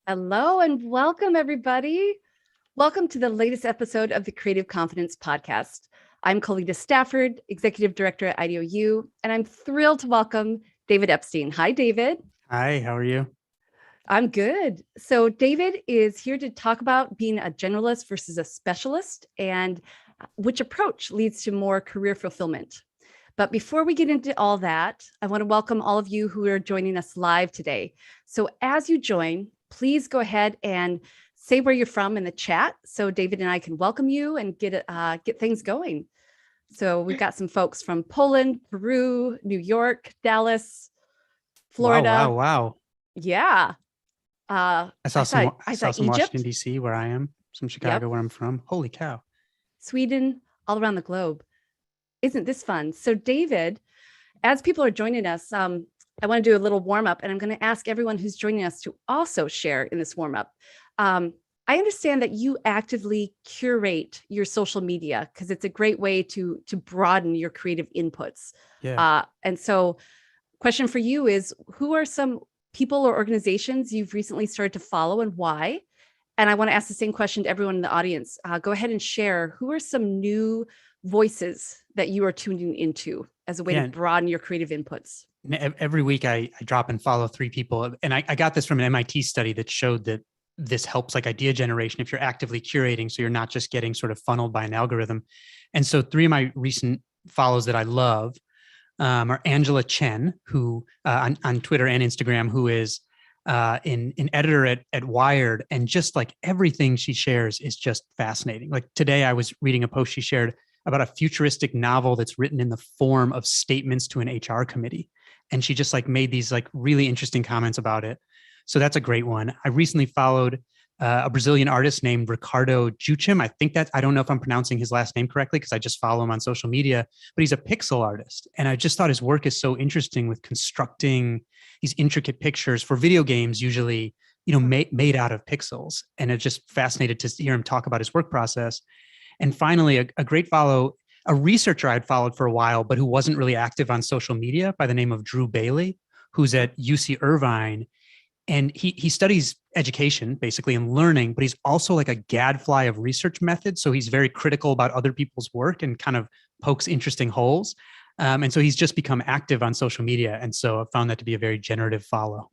Hello and welcome, everybody. Welcome to the latest episode of the Creative Confidence Podcast. I'm Colita Stafford, Executive Director at IDEO, and I'm thrilled to welcome David Epstein. Hi, David. Hi, how are you? I'm good. So David is here to talk about being a generalist versus a specialist and which approach leads to more career fulfillment. But before we get into all that, I want to welcome all of you who are joining us live today. So as you join, please go ahead and say where you're from in the chat so David and I can welcome you and get things going. So we've got some folks from Poland, Peru, New York, Dallas, Florida. Wow. Yeah. I saw some Egypt, Washington, D.C. where I am, some Chicago where I'm from. Holy cow. Sweden, all around the globe. Isn't this fun? So David, as people are joining us, I want to do a little warm up and I'm going to ask everyone who's joining us to also share in this warm up. I understand that you actively curate your social media because it's a great way to broaden your creative inputs. Yeah. And so question for you is, who are some people or organizations you've recently started to follow and why? And I want to ask the same question to everyone in the audience. Go ahead and share, who are some new voices that you are tuning into as a way to broaden your creative inputs? Every week I drop and follow 3 people. And I got this from an MIT study that showed that this helps like idea generation if you're actively curating. So you're not just getting sort of funneled by an algorithm. And so 3 of my recent follows that I love are Angela Chen, who on Twitter and Instagram, who is an editor at Wired. And just like everything she shares is just fascinating. Like today I was reading a post she shared about a futuristic novel that's written in the form of statements to an HR committee. And she just like made these like really interesting comments about it. So that's a great one. I recently followed a Brazilian artist named Ricardo Juchim. I don't know if I'm pronouncing his last name correctly because I just follow him on social media, but he's a pixel artist. And I just thought his work is so interesting with constructing these intricate pictures for video games, usually, made out of pixels. And it just fascinated to hear him talk about his work process. And finally, a great follow, a researcher I'd followed for a while, but who wasn't really active on social media by the name of Drew Bailey, who's at UC Irvine. And he studies education basically and learning, but he's also like a gadfly of research methods. So he's very critical about other people's work and kind of pokes interesting holes. And so he's just become active on social media. And so I found that to be a very generative follow.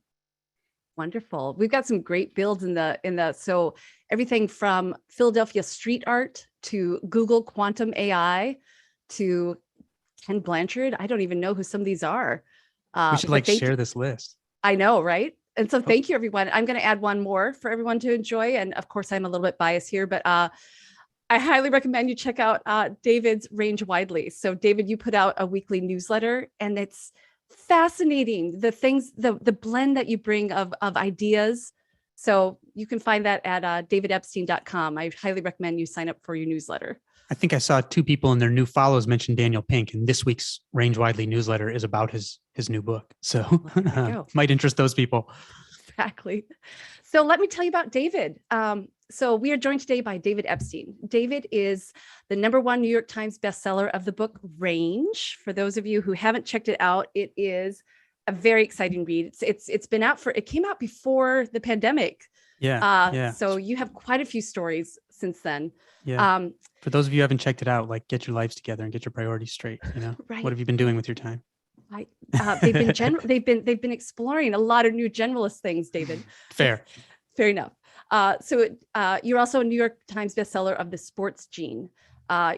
Wonderful. We've got some great builds in the so everything from Philadelphia street art to Google quantum AI to Ken Blanchard. I don't even know who some of these are. We should share this list. I know, right? And so thank you, everyone. I'm going to add one more for everyone to enjoy. And of course, I'm a little bit biased here, but I highly recommend you check out David's Range Widely. So David, you put out a weekly newsletter and it's fascinating, the things, the blend that you bring of ideas. So you can find that at davidepstein.com. I highly recommend you sign up for your newsletter. I think I saw 2 people in their new follows mention Daniel Pink, and this week's Range Widely newsletter is about his new book. So might interest those people. Exactly. So let me tell you about David. So we are joined today by David Epstein. David is the #1 New York Times bestseller of the book Range. For those of you who haven't checked it out, it is a very exciting read. It's been out it came out before the pandemic. Yeah. So you have quite a few stories since then. Yeah. For those of you who haven't checked it out, like get your lives together and get your priorities straight. Right. What have you been doing with your time? They've been exploring a lot of new generalist things, David. Fair enough. So you're also a New York Times bestseller of The Sports Gene.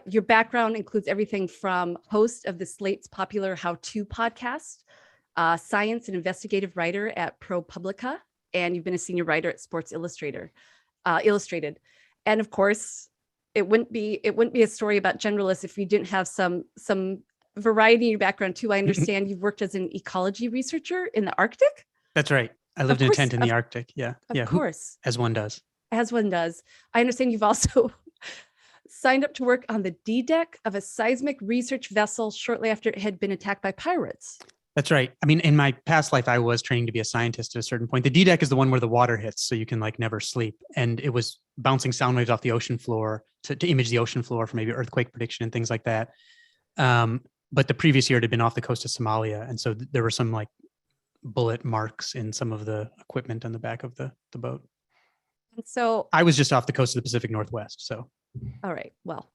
Your background includes everything from host of the Slate's popular How To podcast, science and investigative writer at ProPublica, and you've been a senior writer at Sports Illustrated. And of course, it wouldn't be a story about generalists if you didn't have some variety in your background too. I understand you've worked as an ecology researcher in the Arctic. That's right. I lived in a tent in the Arctic. Yeah. Of course. As one does. I understand you've also signed up to work on the D deck of a seismic research vessel shortly after it had been attacked by pirates. That's right. I mean, in my past life, I was training to be a scientist at a certain point. The D deck is the one where the water hits, so you can like never sleep. And it was bouncing sound waves off the ocean floor to image the ocean floor for maybe earthquake prediction and things like that. But the previous year it had been off the coast of Somalia. And so there were some like bullet marks in some of the equipment on the back of the boat. And so, I was just off the coast of the Pacific Northwest. So, all right, well,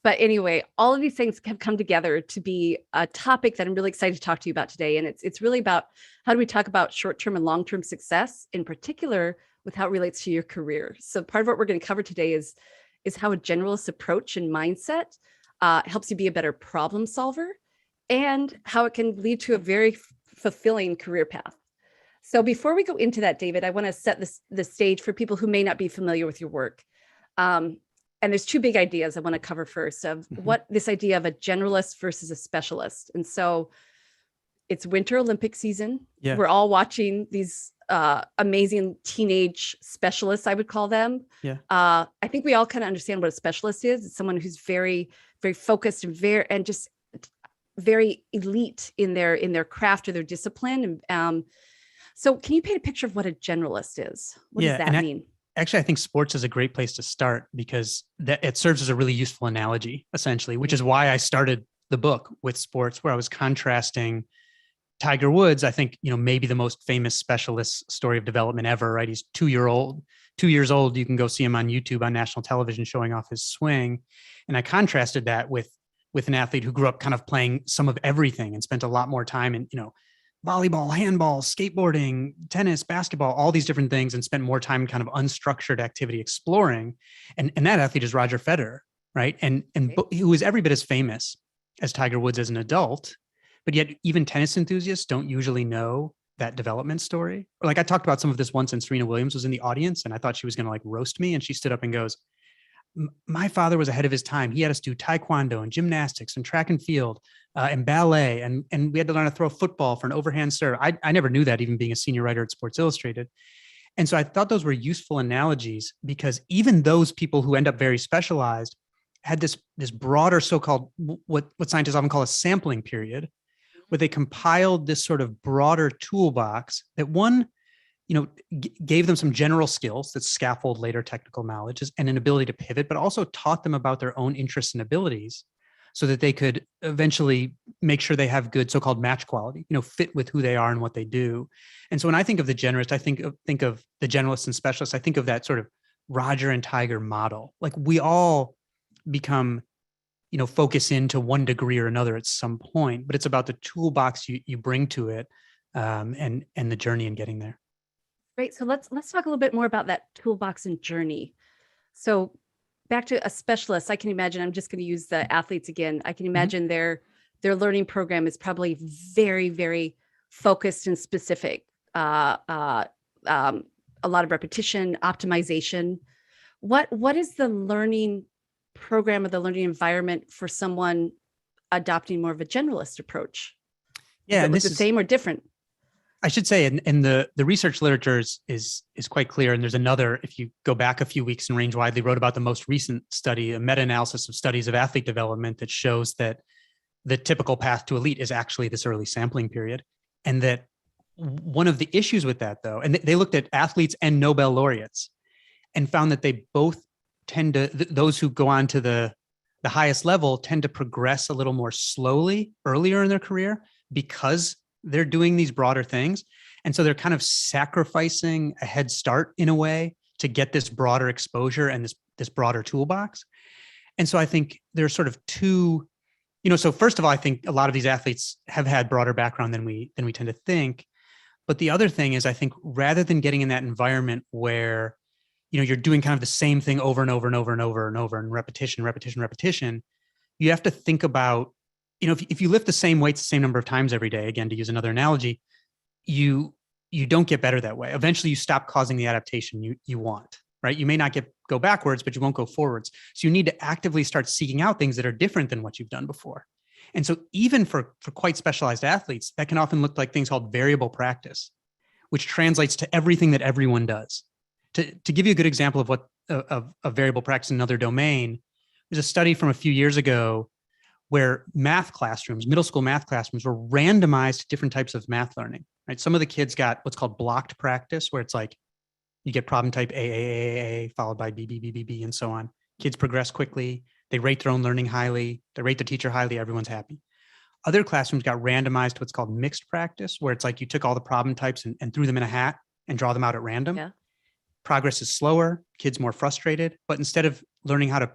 but anyway, all of these things have come together to be a topic that I'm really excited to talk to you about today. And it's really about how do we talk about short-term and long-term success, in particular with how it relates to your career. So part of what we're going to cover today is how a generalist approach and mindset helps you be a better problem solver, and how it can lead to a very fulfilling career path. So before we go into that, David, I want to set the stage for people who may not be familiar with your work. And there's two big ideas I want to cover first of what this idea of a generalist versus a specialist. And so it's Winter Olympic season. Yeah. We're all watching these amazing teenage specialists, I would call them. Yeah. I think we all kind of understand what a specialist is. It's someone who's very, very focused and just very elite in their craft or their discipline. So can you paint a picture of what a generalist is? What does that mean? Actually, I think sports is a great place to start because it serves as a really useful analogy, essentially, which is why I started the book with sports, where I was contrasting Tiger Woods. I think, maybe the most famous specialist story of development ever, right? He's 2 years old. You can go see him on YouTube on national television showing off his swing. And I contrasted that with an athlete who grew up kind of playing some of everything and spent a lot more time in, volleyball, handball, skateboarding, tennis, basketball, all these different things, and spent more time in kind of unstructured activity exploring. And that athlete is Roger Federer, right? And who is every bit as famous as Tiger Woods as an adult, but yet even tennis enthusiasts don't usually know that development story. Or like I talked about some of this once, and Serena Williams was in the audience and I thought she was going to roast me. And she stood up and goes, my father was ahead of his time. He had us do taekwondo and gymnastics and track and field and ballet. And we had to learn to throw a football for an overhand serve. I never knew that, even being a senior writer at Sports Illustrated. And so I thought those were useful analogies, because even those people who end up very specialized had this broader so-called, what scientists often call a sampling period, where they compiled this sort of broader toolbox that gave them some general skills that scaffold later technical knowledge and an ability to pivot, but also taught them about their own interests and abilities so that they could eventually make sure they have good so-called match quality, fit with who they are and what they do. And so when I think of the generalist, I think of the generalists and specialists, I think of that sort of Roger and Tiger model. Like we all become, focus into one degree or another at some point, but it's about the toolbox you bring to it and the journey in getting there. Great. So let's talk a little bit more about that toolbox and journey. So back to a specialist, I can imagine, I'm just going to use the athletes again. I can imagine their learning program is probably very, very focused and specific. A lot of repetition, optimization. What is the learning program or the learning environment for someone adopting more of a generalist approach? Yeah, and this is the same or different? I should say, and the research literature is quite clear. And there's another, if you go back a few weeks and range widely, wrote about the most recent study, a meta-analysis of studies of athlete development that shows that the typical path to elite is actually this early sampling period. And that one of the issues with that, though, and they looked at athletes and Nobel laureates and found that they both tend to, those who go on to the highest level tend to progress a little more slowly earlier in their career because they're doing these broader things. And so they're kind of sacrificing a head start in a way to get this broader exposure and this broader toolbox. And so I think there's sort of two, so first of all, I think a lot of these athletes have had broader background than we tend to think. But the other thing is, I think rather than getting in that environment where, you're doing kind of the same thing over and over and over and over and over and repetition, you have to think about, if you lift the same weights the same number of times every day, again, to use another analogy, you don't get better that way. Eventually you stop causing the adaptation you want, right? You may not go backwards, but you won't go forwards. So you need to actively start seeking out things that are different than what you've done before. And so even for quite specialized athletes, that can often look like things called variable practice, which translates to everything that everyone does. To give you a good example of what of variable practice in another domain, there's a study from a few years ago where middle school math classrooms were randomized to different types of math learning, right? Some of the kids got what's called blocked practice, where it's like you get problem type A, followed by B, and so on. Kids progress quickly. They rate their own learning highly. They rate the teacher highly. Everyone's happy. Other classrooms got randomized to what's called mixed practice, where it's like you took all the problem types and threw them in a hat and draw them out at random. Yeah. progress is slower, kids more frustrated, but instead of learning how to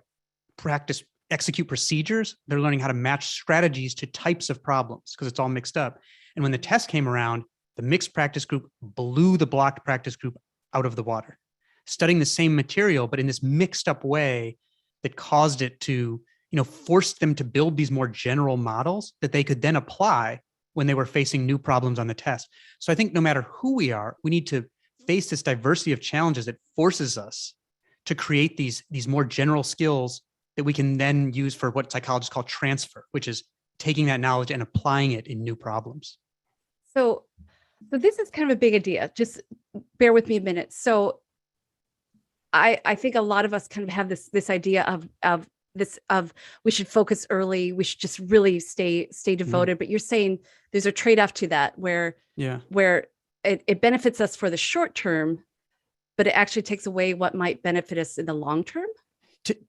execute procedures, they're learning how to match strategies to types of problems because it's all mixed up. And when the test came around, the mixed practice group blew the blocked practice group out of the water, studying the same material, but in this mixed up way that caused it to, force them to build these more general models that they could then apply when they were facing new problems on the test. So I think no matter who we are, we need to face this diversity of challenges that forces us to create these more general skills that we can then use for what psychologists call transfer, which is taking that knowledge and applying it in new problems. So this is kind of a big idea. Just bear with me a minute. So I think a lot of us kind of have this idea of we should focus early. We should just really stay devoted. But you're saying there's a trade-off to that where it benefits us for the short term, but it actually takes away what might benefit us in the long term.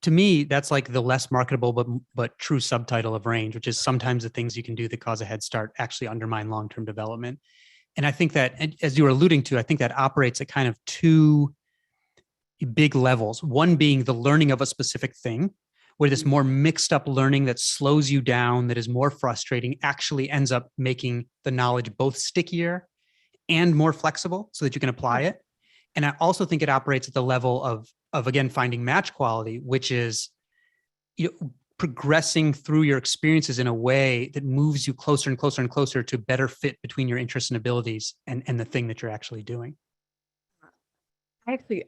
To me, that's like the less marketable but true subtitle of range, which is sometimes the things you can do that cause a head start actually undermine long-term development. And I think that, as you were alluding to, I think that operates at kind of two big levels. One being the learning of a specific thing, where this more mixed up learning that slows you down, that is more frustrating, actually ends up making the knowledge both stickier and more flexible so that you can apply it. And I also think it operates at the level of again, finding match quality, which is progressing through your experiences in a way that moves you closer and closer and closer to better fit between your interests and abilities and the thing that you're actually doing.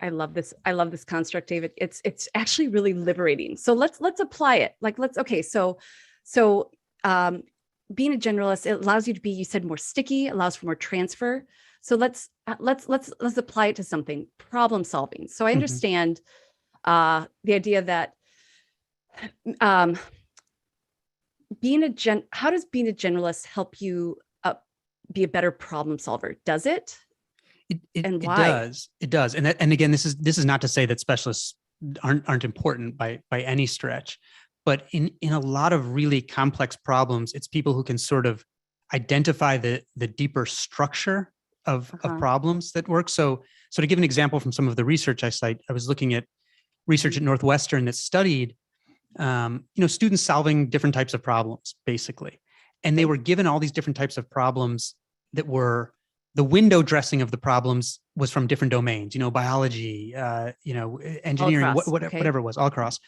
I love this. I love this construct, David. It's actually really liberating. So let's apply it. So being a generalist, it allows you to be, you said, more sticky, allows for more transfer. So let's apply it to something, problem solving. So I understand the idea that how does being a generalist help you be a better problem solver? Does it? And why? It does. And again, this is not to say that specialists aren't important by any stretch, but in a lot of really complex problems, it's people who can sort of identify the deeper structure of problems that work. So to give an example from some of the research I cite, I was looking at research at Northwestern that studied, students solving different types of problems, basically. And they were given all these different types of problems that were, the window dressing of the problems was from different domains, biology, engineering, whatever it was, all across.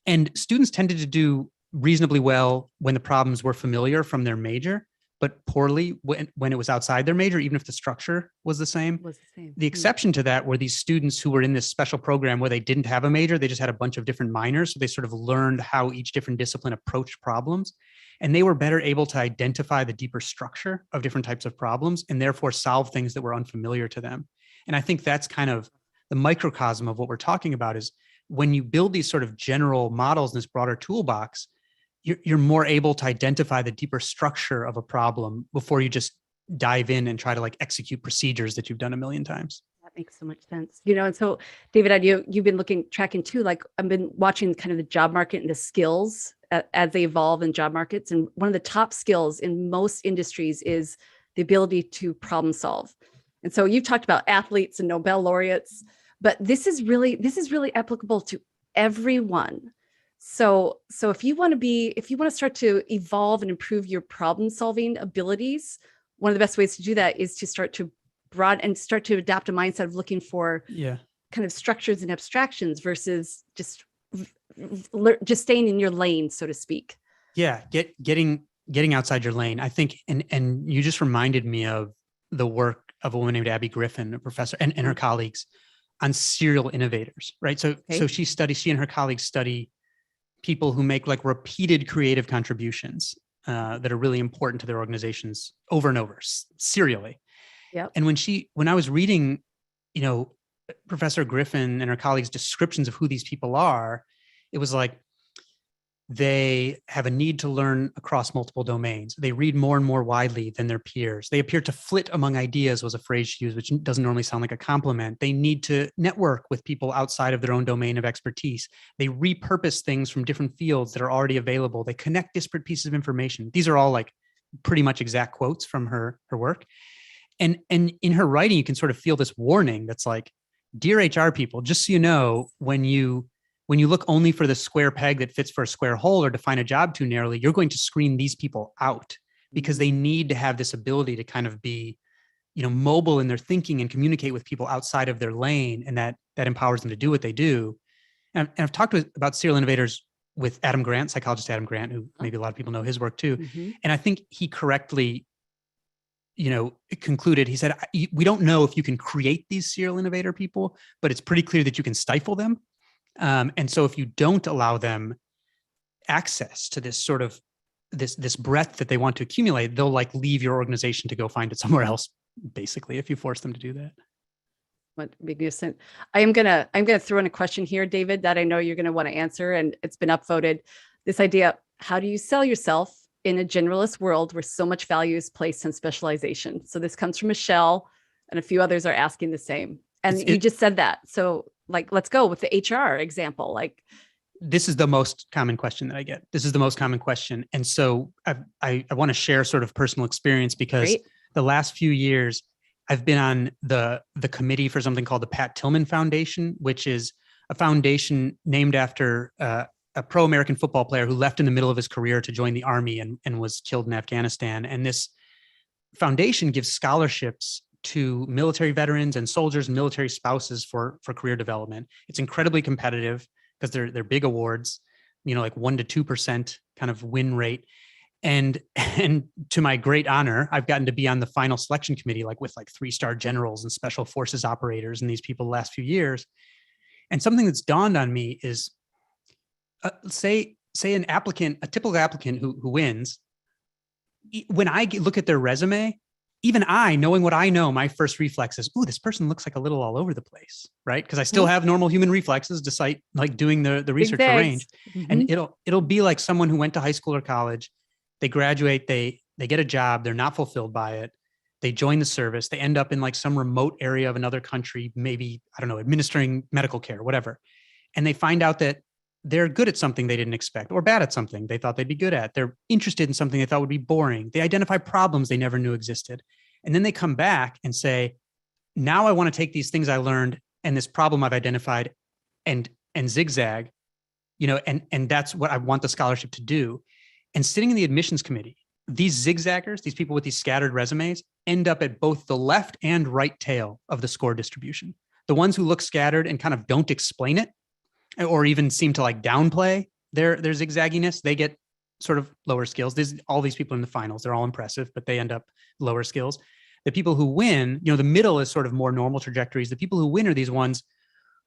And students tended to do reasonably well when the problems were familiar from their major, but poorly when it was outside their major, even if the structure was the same. The exception to that were these students who were in this special program where they didn't have a major, they just had a bunch of different minors. So they sort of learned how each different discipline approached problems. And they were better able to identify the deeper structure of different types of problems and therefore solve things that were unfamiliar to them. And I think that's kind of the microcosm of what we're talking about is when you build these sort of general models in this broader toolbox, you're more able to identify the deeper structure of a problem before you just dive in and try to execute procedures that you've done a million times. That makes so much sense. And so David, you've been tracking too, I've been watching kind of the job market and the skills as they evolve in job markets. And one of the top skills in most industries is the ability to problem solve. And so you've talked about athletes and Nobel laureates, but this is really applicable to everyone. So if you want to start to evolve and improve your problem solving abilities, one of the best ways to do that is to start to adopt a mindset of looking for kind of structures and abstractions versus just staying in your lane, so to speak. Yeah. Getting outside your lane. I think, and you just reminded me of the work of a woman named Abby Griffin, a professor, and her colleagues on serial innovators, right? So she and her colleagues study people who make repeated creative contributions that are really important to their organizations over and over, serially. Yep. And when I was reading, Professor Griffin and her colleagues' descriptions of who these people are, it was like they have a need to learn across multiple domains. They read more and more widely than their peers. They appear to flit among ideas, was a phrase she used, which doesn't normally sound like a compliment. They need to network with people outside of their own domain of expertise. They repurpose things from different fields that are already available. They connect disparate pieces of information. These are all pretty much exact quotes from her work. And in her writing, you can sort of feel this warning that's dear HR people, just so you know, when you look only for the square peg that fits for a square hole or define a job too narrowly, you're going to screen these people out because they need to have this ability to kind of be, mobile in their thinking and communicate with people outside of their lane. And that empowers them to do what they do. And I've talked about serial innovators with Adam Grant, psychologist Adam Grant, who maybe a lot of people know his work too. Mm-hmm. And I think he correctly, concluded, he said, we don't know if you can create these serial innovator people, but it's pretty clear that you can stifle them. And so if you don't allow them access to this sort of this breadth that they want to accumulate, they'll like leave your organization to go find it somewhere else, basically, if you force them to do that. What magnificent. I'm gonna throw in a question here, David, that I know you're gonna want to answer, and it's been upvoted. This idea, how do you sell yourself in a generalist world where so much value is placed on specialization? So this comes from Michelle, and a few others are asking the same. And you just said that. So let's go with the HR example. This is the most common question that I get. This is the most common question. And so I want to share sort of personal experience because the last few years I've been on the committee for something called the Pat Tillman Foundation, which is a foundation named after a pro-American football player who left in the middle of his career to join the army and was killed in Afghanistan. And this foundation gives scholarships to military veterans and soldiers and military spouses for career development. It's incredibly competitive because they're big awards, like 1% to 2% kind of win rate. And to my great honor, I've gotten to be on the final selection committee, with 3-star generals and special forces operators and these people the last few years. And something that's dawned on me is, say an applicant, a typical applicant who wins, when I look at their resume, even I, knowing what I know, my first reflex is, this person looks like a little all over the place, right? Because I still have normal human reflexes despite doing the research for range. Mm-hmm. And it'll be like someone who went to high school or college, they graduate, they get a job, they're not fulfilled by it. They join the service, they end up in some remote area of another country, maybe, I don't know, administering medical care, whatever. And they find out that they're good at something they didn't expect or bad at something they thought they'd be good at. They're interested in something they thought would be boring. They identify problems they never knew existed. And then they come back and say, now I want to take these things I learned and this problem I've identified and zigzag, and that's what I want the scholarship to do. And sitting in the admissions committee, these zigzaggers, these people with these scattered resumes, end up at both the left and right tail of the score distribution. The ones who look scattered and kind of don't explain it, or even seem to downplay their zigzagginess, they get sort of lower skills. All these people in the finals, they're all impressive, but they end up lower skills. The people who win, the middle is sort of more normal trajectories. The people who win are these ones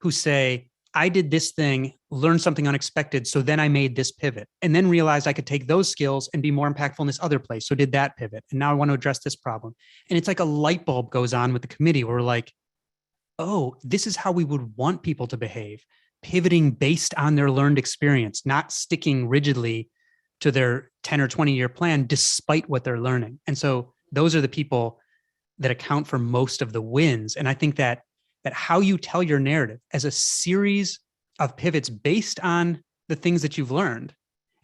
who say, I did this thing, learned something unexpected, so then I made this pivot, and then realized I could take those skills and be more impactful in this other place. So did that pivot, and now I want to address this problem. And it's like a light bulb goes on with the committee where we're like, oh, this is how we would want people to behave, pivoting based on their learned experience, not sticking rigidly to their 10 or 20-year plan despite what they're learning. And so those are the people that account for most of the wins. And I think that how you tell your narrative as a series of pivots based on the things that you've learned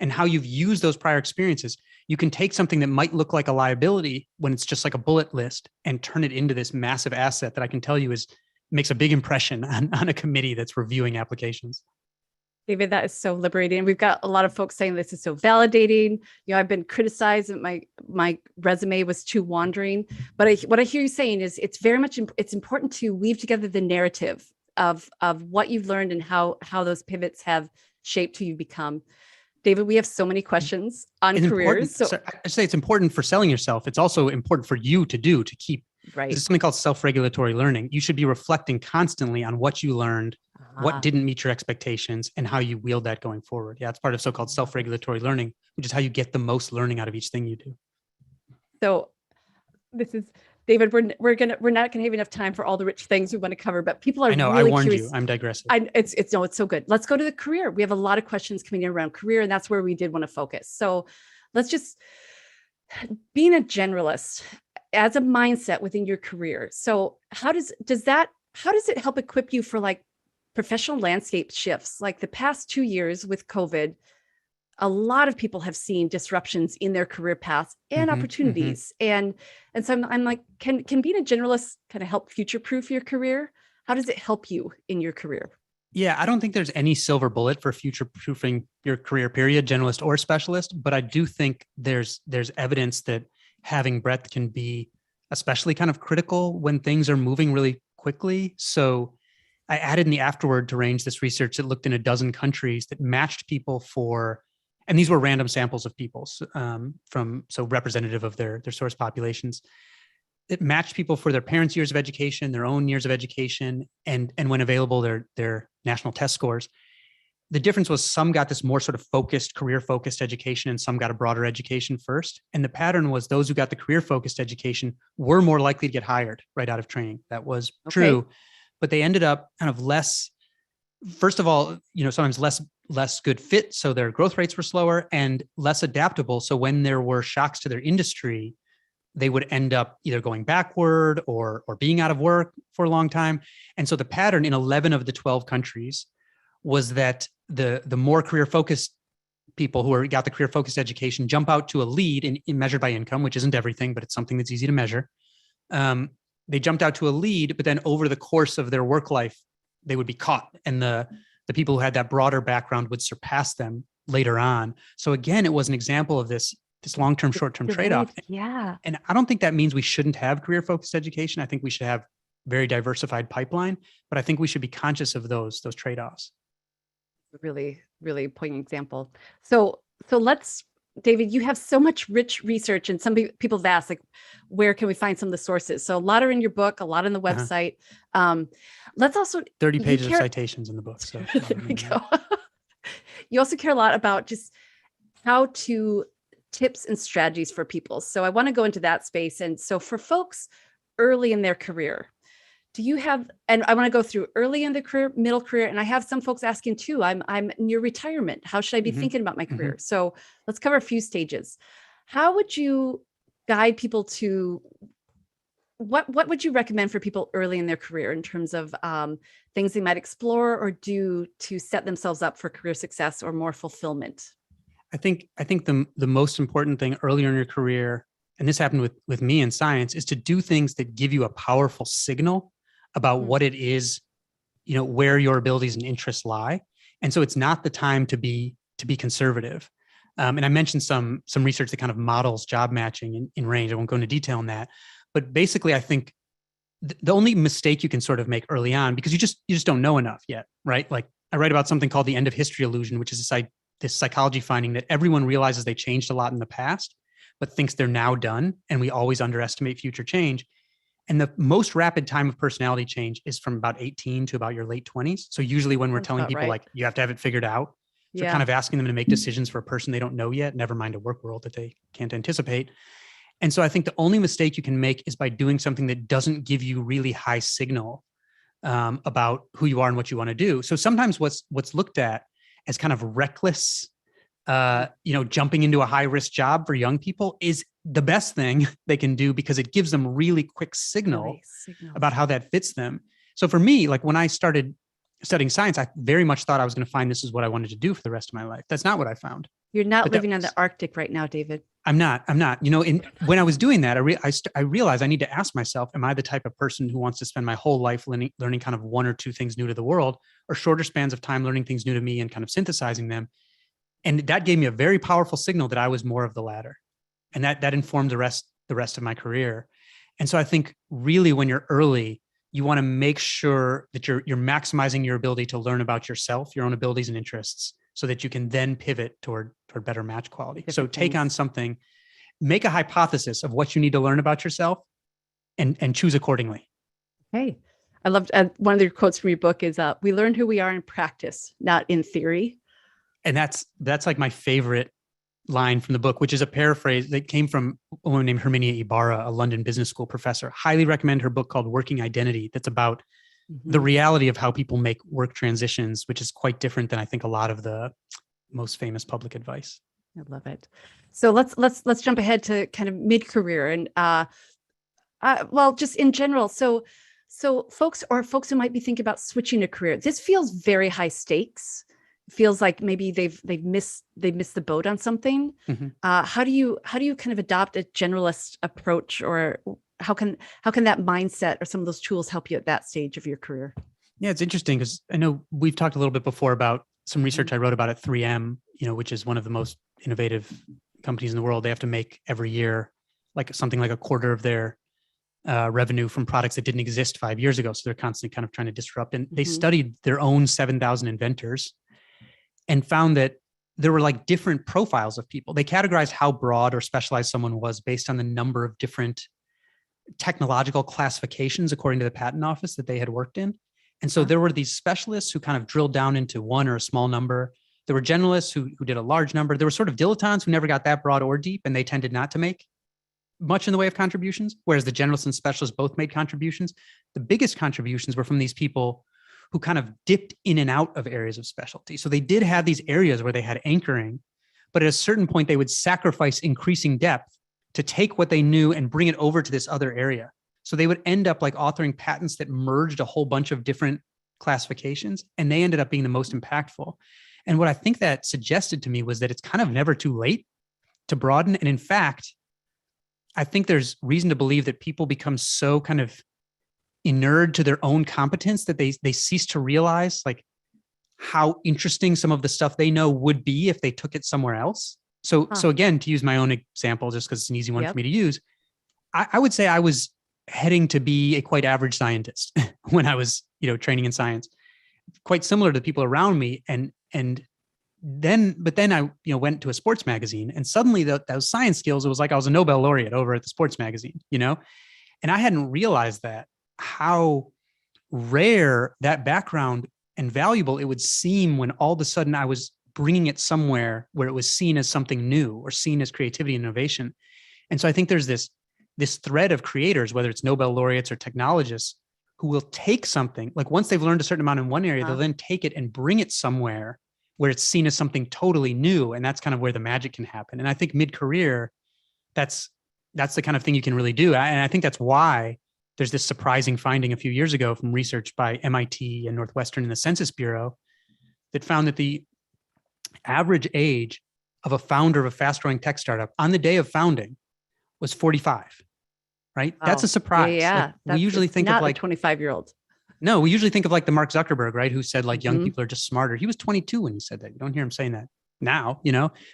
and how you've used those prior experiences, you can take something that might look like a liability when it's just like a bullet list and turn it into this massive asset that I can tell you makes a big impression on a committee that's reviewing applications. David, that is so liberating. We've got a lot of folks saying this is so validating. I've been criticized that my resume was too wandering, but what I hear you saying is it's important to weave together the narrative of what you've learned and how those pivots have shaped who you've become. David, we have so many questions on careers. So I say it's important for selling yourself. It's also important for you to keep. Right. There's something called self-regulatory learning. You should be reflecting constantly on what you learned, what didn't meet your expectations, and how you wield that going forward. Yeah, it's part of so-called self-regulatory learning, which is how you get the most learning out of each thing you do. So this is, David, we're not gonna have enough time for all the rich things we want to cover, but people are really I warned curious. you. I'm digressing. It's so good. Let's go to the career. We have a lot of questions coming in around career, and that's where we did want to focus. So let's just, being a generalist as a mindset within your career. So how does it help equip you for professional landscape shifts? Like the past 2 years with COVID, a lot of people have seen disruptions in their career paths and opportunities. And so I'm like, can being a generalist kind of help future-proof your career? how does it help you in your career? Yeah, I don't think there's any silver bullet for future-proofing your career, period, generalist or specialist. But I do think there's evidence that having breadth can be especially kind of critical when things are moving really quickly. So I added in the afterword to range this research that looked in a dozen countries that matched people for, and these were random samples of people so representative of their source populations. It matched people for their parents' years of education, their own years of education, and when available, their national test scores. The difference was some got this more sort of focused, career-focused education, and some got a broader education first. And the pattern was those who got the career-focused education were more likely to get hired right out of training. That was true, but they ended up kind of less, first of all, sometimes less good fit, so their growth rates were slower, and less adaptable. So when there were shocks to their industry, they would end up either going backward or being out of work for a long time. And so the pattern in 11 of the 12 countries was that the more career-focused people who got the career-focused education jump out to a lead in measured by income, which isn't everything, but it's something that's easy to measure. They jumped out to a lead, but then over the course of their work life, they would be caught. And the people who had that broader background would surpass them later on. So again, it was an example of this long-term, short-term trade-off. Yeah. And I don't think that means we shouldn't have career-focused education. I think we should have very diversified pipeline, but I think we should be conscious of those trade-offs. Really, really poignant example. So let's, David, you have so much rich research, and some people have asked, like, where can we find some of the sources? So a lot are in your book, a lot on the website. Let's also 30 pages of citations in the book. So there we go. You also care a lot about just how to tips and strategies for people. So I want to go into that space. And so for folks early in their career, do you have, and I want to go through early in the career, middle career, and I have some folks asking too, I'm near retirement. How should I be thinking about my career? So let's cover a few stages. How would you guide people to, what would you recommend for people early in their career in terms of things they might explore or do to set themselves up for career success or more fulfillment? I think the most important thing earlier in your career, and this happened with me in science, is to do things that give you a powerful signal about what it is, where your abilities and interests lie. And so it's not the time to be conservative. And I mentioned some research that kind of models job matching in range. I won't go into detail on that, but basically I think the only mistake you can sort of make early on, because you just don't know enough yet, right? Like I write about something called the end of history illusion, which is this psychology finding that everyone realizes they changed a lot in the past, but thinks they're now done. And we always underestimate future change. And the most rapid time of personality change is from about 18 to about your late 20s. So usually when we're telling people like, you have to have it figured out, so kind of asking them to make decisions for a person they don't know yet, never mind a work world that they can't anticipate. And so I think the only mistake you can make is by doing something that doesn't give you really high signal about who you are and what you want to do. So sometimes what's looked at as kind of reckless, jumping into a high risk job for young people is the best thing they can do because it gives them really quick signal about how that fits them. So for me, like when I started studying science, I very much thought I was going to find this is what I wanted to do for the rest of my life. That's not what I found. You're not living on the Arctic right now, David. I'm not. When I was doing that, I realized I need to ask myself, am I the type of person who wants to spend my whole life learning kind of one or two things new to the world, or shorter spans of time learning things new to me and kind of synthesizing them? And that gave me a very powerful signal that I was more of the latter. And that informed the rest of my career. And so I think really when you're early, you want to make sure that you're maximizing your ability to learn about yourself, your own abilities and interests, so that you can then pivot toward better match quality. So take on something, make a hypothesis of what you need to learn about yourself and choose accordingly. Hey, I loved one of the quotes from your book is, we learn who we are in practice, not in theory. And that's like my favorite line from the book, which is a paraphrase that came from a woman named Herminia Ibarra, a London Business School professor. Highly recommend her book called Working Identity. That's about the reality of how people make work transitions, which is quite different than I think a lot of the most famous public advice. I love it. So let's jump ahead to kind of mid-career and just in general. So folks who might be thinking about switching a career, this feels very high stakes. Feels like maybe they've missed the boat on something. How do you kind of adopt a generalist approach, or how can that mindset or some of those tools help you at that stage of your career? Yeah, it's interesting because I know we've talked a little bit before about some research I wrote about at 3M, which is one of the most innovative companies in the world. They have to make every year like something like a quarter of their revenue from products that didn't exist 5 years ago. So they're constantly kind of trying to disrupt. And they studied their own 7,000 inventors and found that there were like different profiles of people. They categorized how broad or specialized someone was based on the number of different technological classifications according to the patent office that they had worked in. And so there were these specialists who kind of drilled down into one or a small number. There were generalists who did a large number. There were sort of dilettantes who never got that broad or deep, and they tended not to make much in the way of contributions, whereas the generalists and specialists both made contributions. The biggest contributions were from these people who kind of dipped in and out of areas of specialty. So they did have these areas where they had anchoring, but at a certain point, they would sacrifice increasing depth to take what they knew and bring it over to this other area. So they would end up like authoring patents that merged a whole bunch of different classifications, and they ended up being the most impactful. And what I think that suggested to me was that it's kind of never too late to broaden. And in fact, I think there's reason to believe that people become so kind of inured to their own competence that they cease to realize like how interesting some of the stuff they know would be if they took it somewhere else. So again, to use my own example, just because it's an easy one for me to use, I would say I was heading to be a quite average scientist when I was, training in science, quite similar to the people around me. And then I, went to a sports magazine, and suddenly those science skills, it was like I was a Nobel laureate over at the sports magazine, and I hadn't realized how rare that background and valuable it would seem when all of a sudden I was bringing it somewhere where it was seen as something new or seen as creativity and innovation. And so I think there's this thread of creators, whether it's Nobel laureates or technologists, who will take something, like once they've learned a certain amount in one area, they'll then take it and bring it somewhere where it's seen as something totally new. And that's kind of where the magic can happen. And I think mid-career, that's the kind of thing you can really do. And I think that's why there's this surprising finding a few years ago from research by MIT and Northwestern and the Census Bureau that found that the average age of a founder of a fast-growing tech startup on the day of founding was 45, right? Wow. That's a surprise. Yeah. Like, we usually think of like 25-year-old. No, we usually think of like the Mark Zuckerberg, right? Who said like young people are just smarter. He was 22 when he said that. You don't hear him saying that now,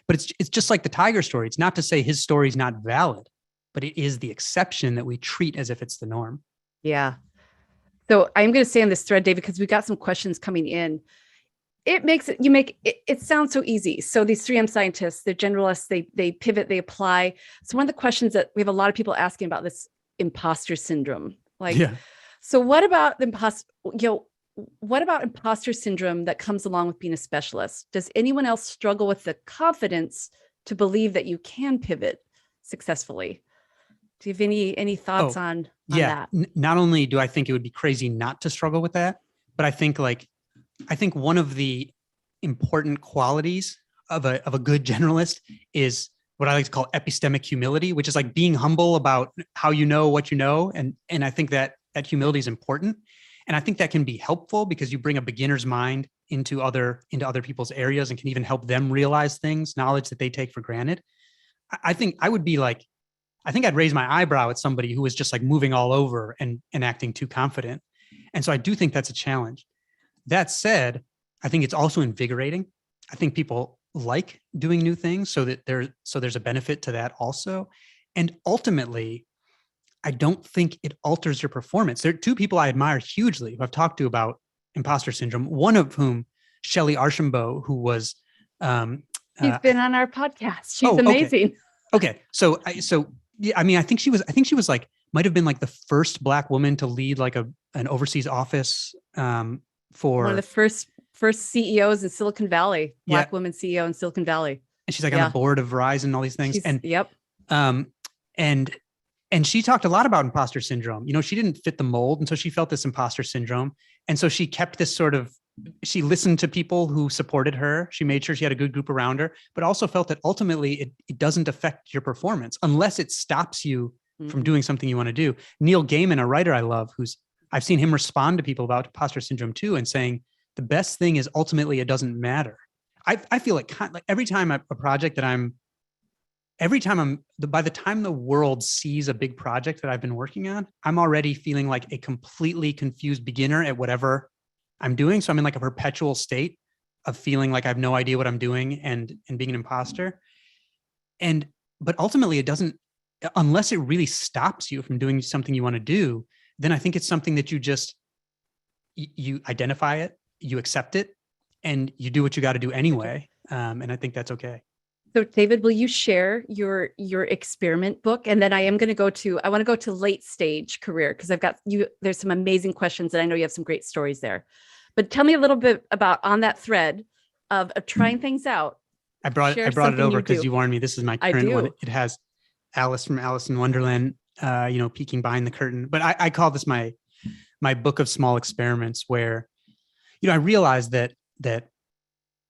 but it's just like the Tiger story. It's not to say his story is not valid, but it is the exception that we treat as if it's the norm. Yeah. So I'm going to stay on this thread, David, because we got some questions coming in. It sounds so easy. So these 3M scientists, they're generalists, they pivot, they apply. So one of the questions that we have a lot of people asking about this imposter syndrome, so what about imposter syndrome that comes along with being a specialist? Does anyone else struggle with the confidence to believe that you can pivot successfully? Do you have any thoughts on that? Not only do I think it would be crazy not to struggle with that, but I think one of the important qualities of a good generalist is what I like to call epistemic humility, which is like being humble about how you know what you know. And I think that humility is important. And I think that can be helpful because you bring a beginner's mind into other people's areas and can even help them realize things, knowledge that they take for granted. I think I'd raise my eyebrow at somebody who was just like moving all over and acting too confident. And so I do think that's a challenge. That said, I think it's also invigorating. I think people like doing new things so there's a benefit to that also. And ultimately, I don't think it alters your performance. There are two people I admire hugely who I've talked to about imposter syndrome, one of whom, Shelley Archambault, who was... She's been on our podcast. She's amazing. Okay. So yeah, I mean, I think she was like, might've been like the first Black woman to lead like an overseas office for... One of the first CEOs in Silicon Valley, Black woman CEO in Silicon Valley. And she's like on the board of Verizon and all these things. Yep. And she talked a lot about imposter syndrome. She didn't fit the mold. And so she felt this imposter syndrome. And so she kept this she listened to people who supported her. She made sure she had a good group around her, but also felt that ultimately it doesn't affect your performance unless it stops you from doing something you want to do. Neil Gaiman, a writer I love, I've seen him respond to people about imposter syndrome too, and saying the best thing is ultimately it doesn't matter. I feel like every time a project that I'm by the time the world sees a big project that I've been working on, I'm already feeling like a completely confused beginner at whatever I'm doing. So I'm in like a perpetual state of feeling like I have no idea what I'm doing and being an imposter. But ultimately it doesn't, unless it really stops you from doing something you want to do, then I think it's something that you identify it, you accept it, and you do what you got to do anyway. And I think that's okay. So David, will you share your experiment book? And then I want to go to late stage career, because I've got you, there's some amazing questions and I know you have some great stories there. But tell me a little bit about, on that thread of trying things out. I brought it over because you warned me. This is my current one. It has Alice from Alice in Wonderland, peeking behind the curtain. But I call this my book of small experiments, where, I realized that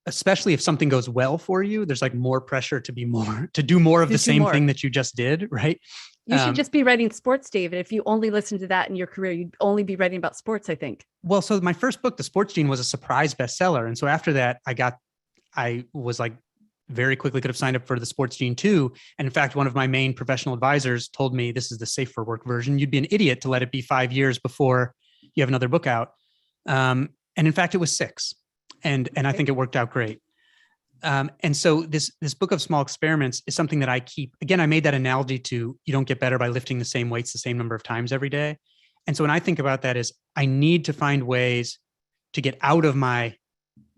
especially if something goes well for you, there's like more pressure to do more of the same thing that you just did, right? You should just be writing sports, David. If you only listen to that in your career, you'd only be writing about sports, I think. Well, so my first book, The Sports Gene, was a surprise bestseller. And so after that, I was like, very quickly could have signed up for The Sports Gene too. And in fact, one of my main professional advisors told me, this is the safe for work version. You'd be an idiot to let it be 5 years before you have another book out. And in fact, it was 6. And I think it worked out great. And so this book of small experiments is something that I keep. Again, I made that analogy to, you don't get better by lifting the same weights the same number of times every day. And so when I think about that, is I need to find ways to get out of my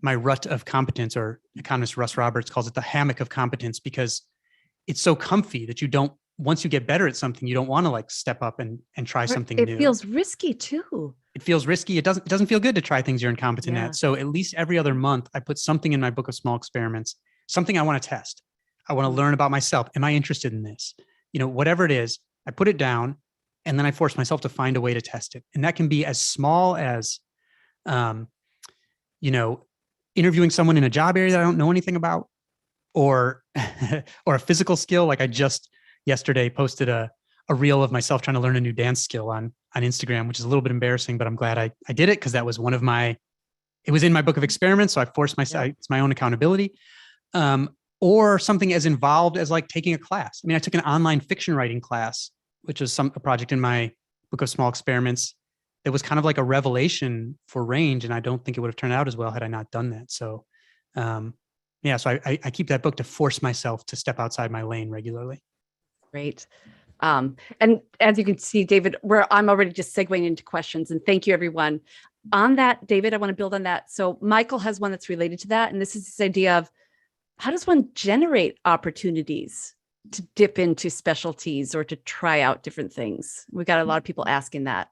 rut of competence, or economist Russ Roberts calls it the hammock of competence, because it's so comfy that once you get better at something, you don't want to like step up and try something new. It feels risky too. It feels risky. It doesn't feel good to try things you're incompetent at. So at least every other month, I put something in my book of small experiments, something I want to test. I want to learn about myself. Am I interested in this? Whatever it is, I put it down, and then I force myself to find a way to test it. And that can be as small as, interviewing someone in a job area that I don't know anything about, or a physical skill. Like I just yesterday posted a reel of myself trying to learn a new dance skill on Instagram, which is a little bit embarrassing, but I'm glad I did it, because that was it was in my book of experiments. So I forced myself, it's my own accountability. Or something as involved as like taking a class. I mean, I took an online fiction writing class, which was a project in my book of small experiments. It was kind of like a revelation for range. And I don't think it would have turned out as well had I not done that. So, so I keep that book to force myself to step outside my lane regularly. Great. And as you can see, David, I'm already just segueing into questions, and thank you everyone. On that, David, I want to build on that. So Michael has one that's related to that. And this is this idea of, how does one generate opportunities to dip into specialties or to try out different things? We got a lot of people asking that.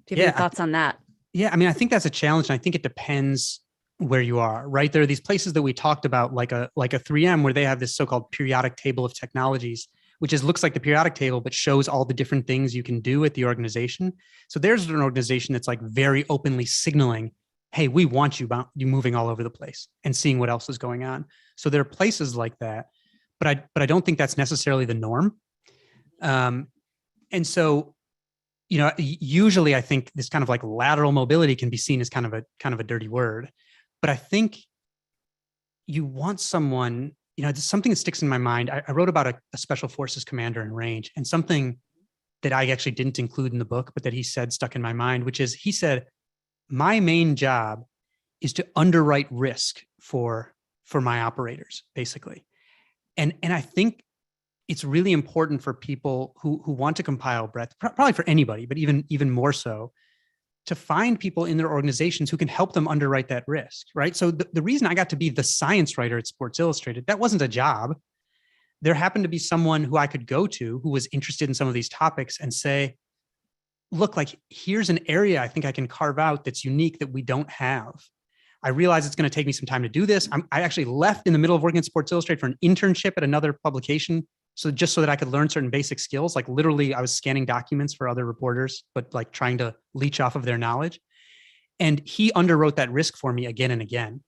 Do you have any thoughts on that? Yeah. I mean, I think that's a challenge. And I think it depends where you are, right? There are these places that we talked about, like a 3M, where they have this so-called periodic table of technologies, which looks like the periodic table, but shows all the different things you can do at the organization. So there's an organization that's like very openly signaling, hey, we want you moving all over the place and seeing what else is going on. So there are places like that, but I don't think that's necessarily the norm. And so, usually I think this kind of like lateral mobility can be seen as kind of a dirty word, but I think you want someone, it's something that sticks in my mind. I wrote about a special forces commander in range, and something that I actually didn't include in the book, but that he said stuck in my mind, which is, he said, my main job is to underwrite risk for my operators, basically. And I think it's really important for people who want to compile breadth, probably for anybody, but even more so, to find people in their organizations who can help them underwrite that risk, right? So the reason I got to be the science writer at Sports Illustrated, that wasn't a job. There happened to be someone who I could go to who was interested in some of these topics and say, look, like, here's an area I think I can carve out that's unique that we don't have. I realize it's going to take me some time to do this. I actually left in the middle of working at Sports Illustrated for an internship at another publication. So that I could learn certain basic skills, like literally I was scanning documents for other reporters, but like trying to leech off of their knowledge. And he underwrote that risk for me again and again.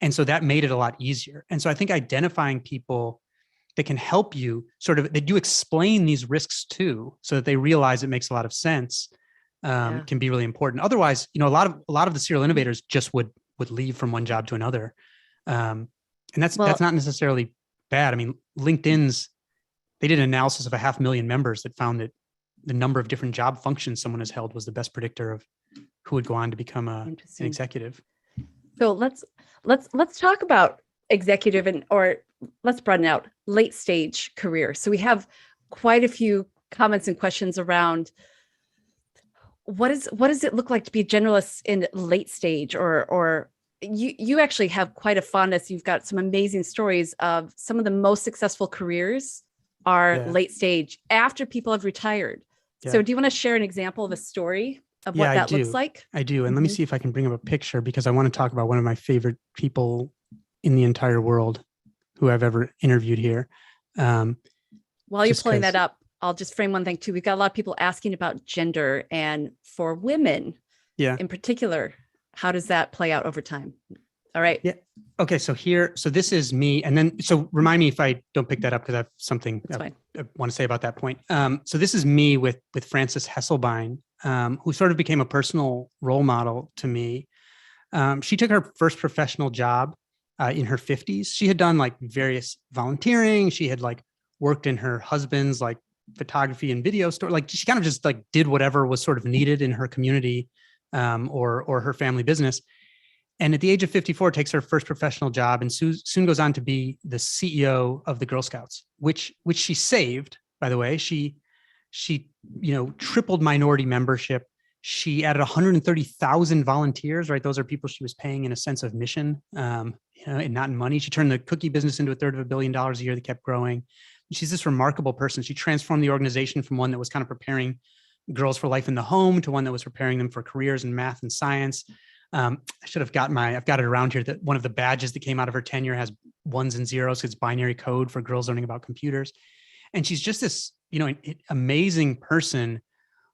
And so that made it a lot easier. And so I think identifying people that can help you that you explain these risks to, so that they realize it makes a lot of sense, can be really important. Otherwise, a lot of the serial innovators just would leave from one job to another. And that's not necessarily bad. I mean, LinkedIn's they did an analysis of 500,000 members that found that the number of different job functions someone has held was the best predictor of who would go on to become an executive. So let's talk about executive or let's broaden out late stage career. So we have quite a few comments and questions around what does it look like to be a generalist in late stage, or you actually have quite a fondness. You've got some amazing stories of some of the most successful careers are late stage after people have retired. Yeah. So do you want to share an example of a story of what that looks like? I do. And let me see if I can bring up a picture, because I want to talk about one of my favorite people in the entire world who I've ever interviewed here. While you're pulling that up, I'll just frame one thing too. We've got a lot of people asking about gender, and for women in particular, how does that play out over time? All right. Yeah. Okay. So this is me. And then, so remind me if I don't pick that up, because I have something I want to say about that point. So this is me with Frances Hesselbein, who sort of became a personal role model to me. She took her first professional job in her 50s. She had done like various volunteering. She had like worked in her husband's like photography and video store. Like she kind of just like did whatever was sort of needed in her community or her family business. And at the age of 54, takes her first professional job and soon goes on to be the CEO of the Girl Scouts, which she saved, by the way. She tripled minority membership. She added 130,000 volunteers, right? Those are people she was paying in a sense of mission, and not in money. She turned the cookie business into $1/3 billion a year that kept growing. She's this remarkable person. She transformed the organization from one that was kind of preparing girls for life in the home to one that was preparing them for careers in math and science. I should have I've got it around here, that one of the badges that came out of her tenure has 1s and 0s. It's binary code for girls learning about computers. And she's just this, amazing person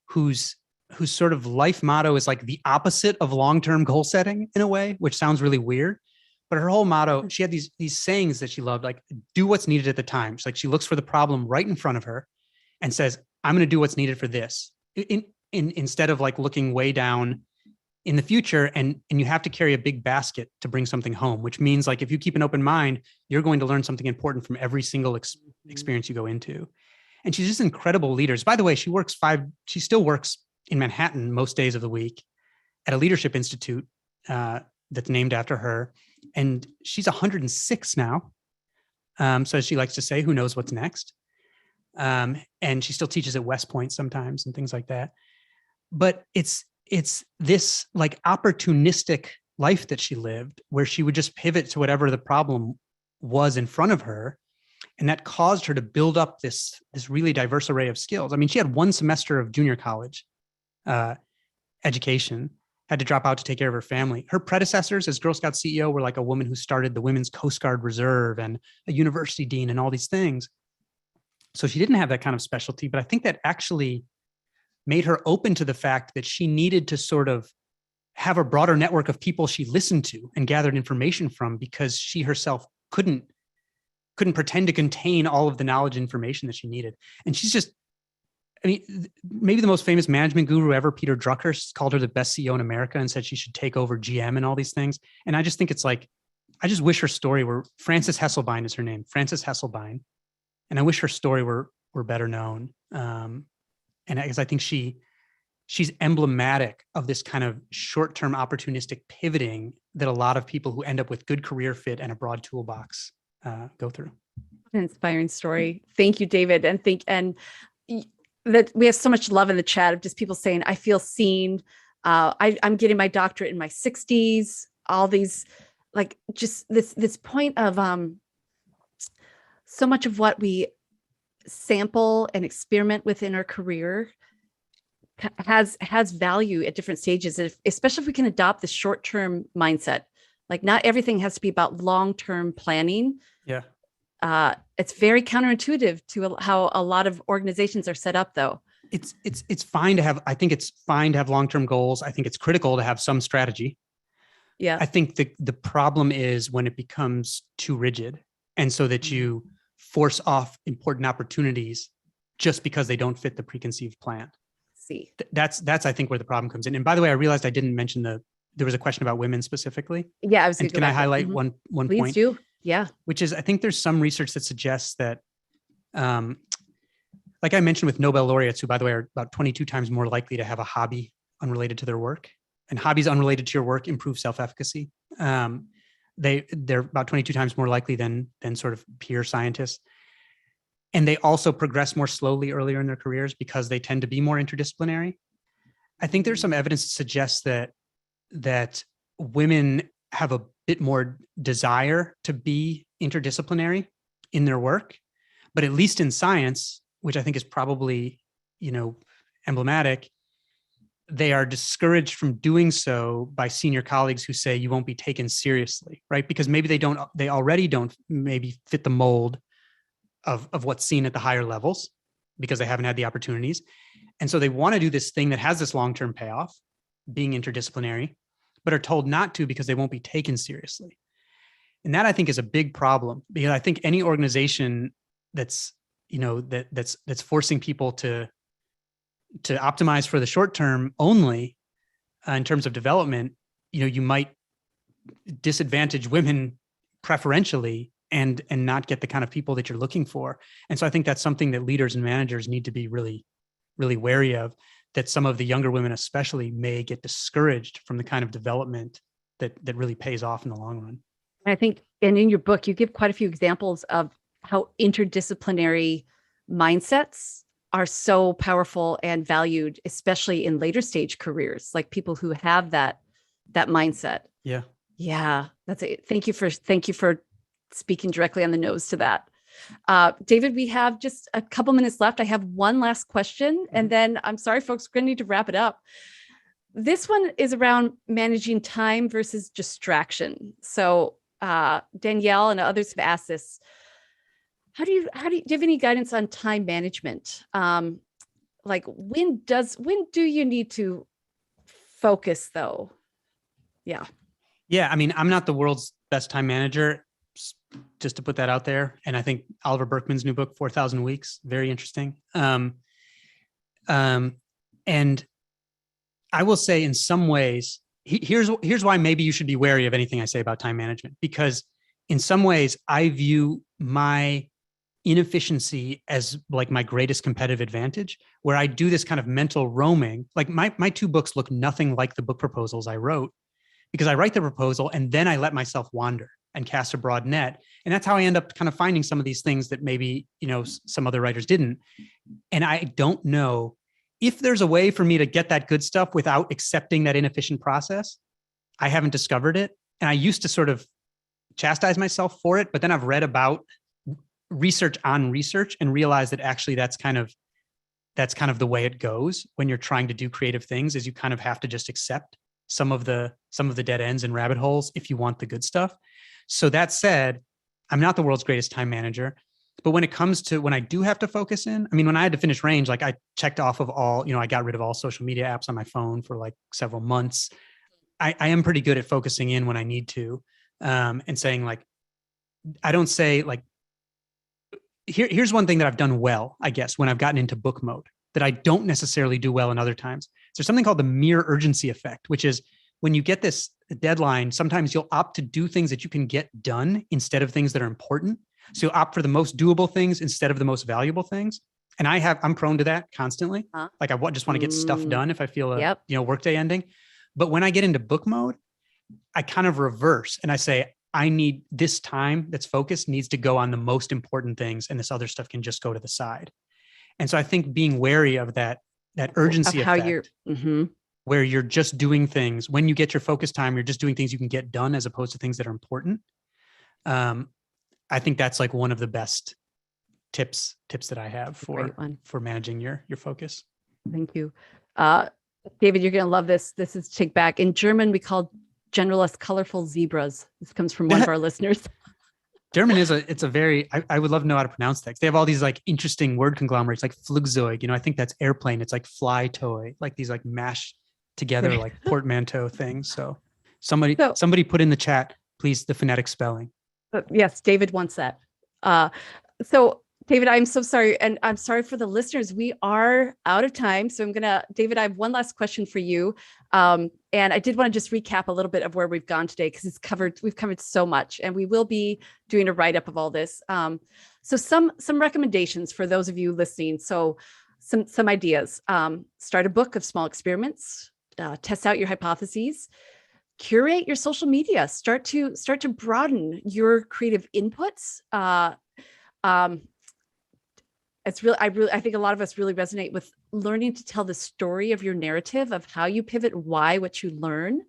whose sort of life motto is like the opposite of long-term goal setting in a way, which sounds really weird. But her whole motto, she had these sayings that she loved, like do what's needed at the time. It's like she looks for the problem right in front of her and says, I'm going to do what's needed for this, instead of like looking way down in the future. And you have to carry a big basket to bring something home, which means like if you keep an open mind, you're going to learn something important from every single experience you go into. And she's just incredible leaders. By the way, she still works in Manhattan most days of the week at a leadership institute that's named after her. And she's 106 now. So as she likes to say, who knows what's next? And she still teaches at West Point sometimes and things like that. But it's this like opportunistic life that she lived, where she would just pivot to whatever the problem was in front of her. And that caused her to build up this really diverse array of skills. I mean, she had one semester of junior college education, had to drop out to take care of her family. Her predecessors as Girl Scout CEO were like a woman who started the Women's Coast Guard Reserve and a university dean and all these things. So she didn't have that kind of specialty, but I think that actually made her open to the fact that she needed to sort of have a broader network of people she listened to and gathered information from, because she herself couldn't pretend to contain all of the knowledge and information that she needed. And she's just, maybe the most famous management guru ever, Peter Drucker, called her the best CEO in America and said she should take over GM and all these things. And I just think it's like, I just wish her story were, Frances Hesselbein is her name, Frances Hesselbein. And I wish her story were better known. And I think she's emblematic of this kind of short-term opportunistic pivoting that a lot of people who end up with good career fit and a broad toolbox go through. An inspiring story. Thank you, David. And that we have so much love in the chat of just people saying, I feel seen. I'm getting my doctorate in my 60s. All these, like, just this point of so much of what we sample and experiment with in our career has value at different stages, especially if we can adopt the short-term mindset. Like, not everything has to be about long-term planning. Yeah. It's very counterintuitive to how a lot of organizations are set up, though. It's fine to have, I think it's fine to have long-term goals. I think it's critical to have some strategy. Yeah. I think the problem is when it becomes too rigid, and so that you force off important opportunities just because they don't fit the preconceived plan. See, that's I think where the problem comes in. And by the way, I realized I didn't mention there was a question about women specifically. Yeah, I was. And can I highlight one Please point? Do. Yeah. Which is, I think there's some research that suggests that like I mentioned with Nobel laureates, who by the way are about 22 times more likely to have a hobby unrelated to their work, and hobbies unrelated to your work improve self-efficacy. They're about 22 times more likely than sort of peer scientists. And they also progress more slowly earlier in their careers because they tend to be more interdisciplinary. I think there's some evidence to suggest that women have a bit more desire to be interdisciplinary in their work, but at least in science, which I think is probably, emblematic, they are discouraged from doing so by senior colleagues who say you won't be taken seriously, right? Because maybe they already don't maybe fit the mold of what's seen at the higher levels because they haven't had the opportunities. And so they want to do this thing that has this long-term payoff, being interdisciplinary, but are told not to because they won't be taken seriously. And that I think is a big problem, because I think any organization that's forcing people to optimize for the short term only in terms of development, you might disadvantage women preferentially and not get the kind of people that you're looking for. And so I think that's something that leaders and managers need to be really, really wary of, that some of the younger women especially may get discouraged from the kind of development that really pays off in the long run. I think, and in your book, you give quite a few examples of how interdisciplinary mindsets are so powerful and valued, especially in later stage careers, like people who have that mindset. Yeah. Yeah, that's it. Thank you for speaking directly on the nose to that. David, we have just a couple minutes left. I have one last question, and then I'm sorry, folks, we're going to need to wrap it up. This one is around managing time versus distraction. So Danielle and others have asked this. Do you have any guidance on time management? Like when do you need to focus though? Yeah. Yeah. I mean, I'm not the world's best time manager, just to put that out there. And I think Oliver Berkman's new book, 4,000 Weeks, very interesting. And I will say in some ways, here's why maybe you should be wary of anything I say about time management, because in some ways I view my inefficiency as like my greatest competitive advantage, where I do this kind of mental roaming. Like my two books look nothing like the book proposals I wrote, because I write the proposal and then I let myself wander and cast a broad net. And that's how I end up kind of finding some of these things that maybe, some other writers didn't. And I don't know if there's a way for me to get that good stuff without accepting that inefficient process. I haven't discovered it. And I used to sort of chastise myself for it, but then I've read about research on research and realized that actually that's kind of the way it goes when you're trying to do creative things, is you kind of have to just accept some of the dead ends and rabbit holes if you want the good stuff. So that said, I'm not the world's greatest time manager, but when it comes to when I do have to focus in, I mean, when I had to finish Range, like I checked off of all, I got rid of all social media apps on my phone for like several months. I am pretty good at focusing in when I need to, and saying like, I don't say like, here's one thing that I've done well, I guess, when I've gotten into book mode that I don't necessarily do well in other times. There's something called the mere urgency effect, which is when you get this deadline, sometimes you'll opt to do things that you can get done instead of things that are important. So you'll opt for the most doable things instead of the most valuable things. And I'm prone to that constantly. Like I just want to get stuff done if I feel a workday ending. But when I get into book mode, I kind of reverse and I say, I need this time that's focused needs to go on the most important things, and this other stuff can just go to the side. And so I think being wary of that urgency of how effect, where you're just doing things when you get your focus time, you're just doing things you can get done as opposed to things that are important. I think that's like one of the best tips that I have for managing your focus. Thank you. David, you're going to love this. This is Take Back. In German, we call generalists colorful zebras. This comes from one of our listeners. German it's a very, I would love to know how to pronounce that. They have all these like interesting word conglomerates, like Flugzeug, I think that's airplane. It's like fly toy, like these like mashed together, like portmanteau things. So somebody put in the chat, please, the phonetic spelling. Yes, David wants that. So David, I'm so sorry. And I'm sorry for the listeners. We are out of time. So David, I have one last question for you. And I did want to just recap a little bit of where we've gone today, because we've covered so much, and we will be doing a write-up of all this. So some recommendations for those of you listening. So some ideas. Start a book of small experiments. Test out your hypotheses. Curate your social media. Start to broaden your creative inputs. It's really, I think a lot of us really resonate with learning to tell the story of your narrative, of how you pivot, why, what you learn.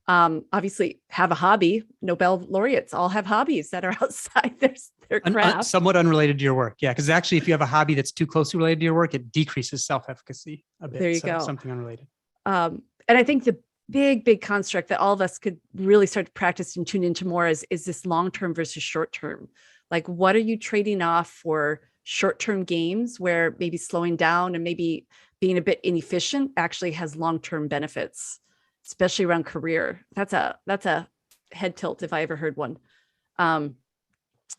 Obviously, have a hobby. Nobel laureates all have hobbies that are outside their craft. Somewhat unrelated to your work. Yeah, because actually, if you have a hobby that's too closely related to your work, it decreases self-efficacy a bit. There you go. Something unrelated. And I think the big construct that all of us could really start to practice and tune into more is this long-term versus short-term. Like, what are you trading off for short-term gains where maybe slowing down and maybe being a bit inefficient actually has long-term benefits, especially around career. That's a head tilt if I ever heard one.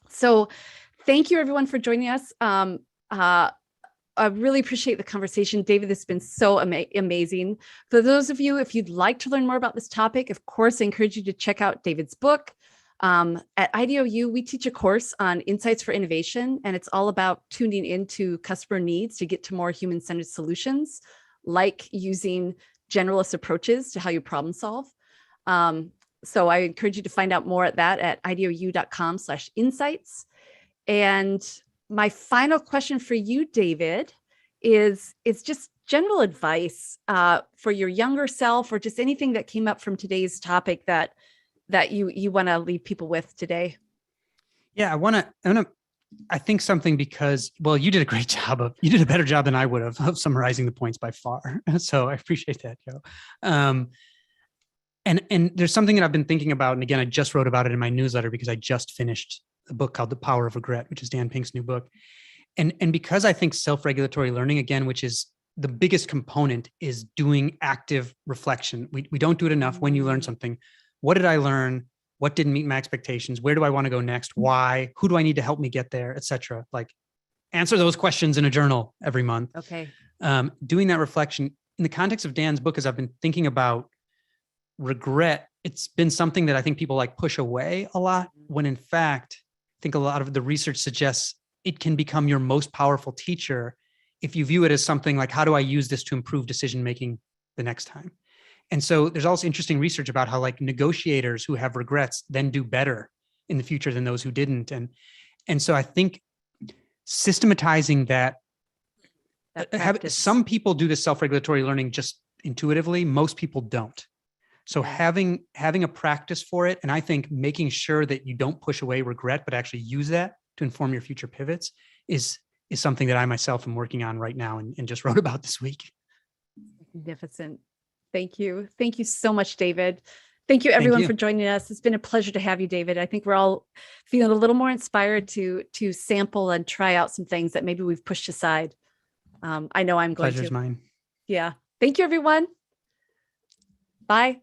So thank you everyone for joining us. I really appreciate the conversation. David, this has been so amazing. For those of you, if you'd like to learn more about this topic, of course, I encourage you to check out David's book. At IDEO, we teach a course on insights for innovation, and it's all about tuning into customer needs to get to more human-centered solutions, like using generalist approaches to how you problem solve. So I encourage you to find out more at that at ideou.com/insights. And my final question for you, David, is just general advice for your younger self, or just anything that came up from today's topic that you want to leave people with today. Yeah, I think something, because, well, you did a better job than I would have of summarizing the points by far. So I appreciate that, Joe. And there's something that I've been thinking about. And again, I just wrote about it in my newsletter because I just finished a book called The Power of Regret, which is Dan Pink's new book. And because I think self-regulatory learning, again, which is the biggest component, is doing active reflection. We don't do it enough. When you learn something, what did I learn? What didn't meet my expectations? Where do I want to go next? Why? Who do I need to help me get there, et cetera? Like, answer those questions in a journal every month. Okay. Doing that reflection in the context of Dan's book, as I've been thinking about regret, it's been something that I think people like push away a lot, when in fact, I think a lot of the research suggests it can become your most powerful teacher if you view it as something like, how do I use this to improve decision-making the next time? And so there's also interesting research about how, like, negotiators who have regrets then do better in the future than those who didn't. And so I think systematizing that some people do this self-regulatory learning just intuitively. Most people don't. So having a practice for it, and I think making sure that you don't push away regret, but actually use that to inform your future pivots is something that I myself am working on right now and just wrote about this week. Magnificent. Thank you. Thank you so much, David. Thank you everyone for joining us. It's been a pleasure to have you, David. I think we're all feeling a little more inspired to sample and try out some things that maybe we've pushed aside. I know I'm going to. Pleasure's mine. Yeah. Thank you, everyone. Bye.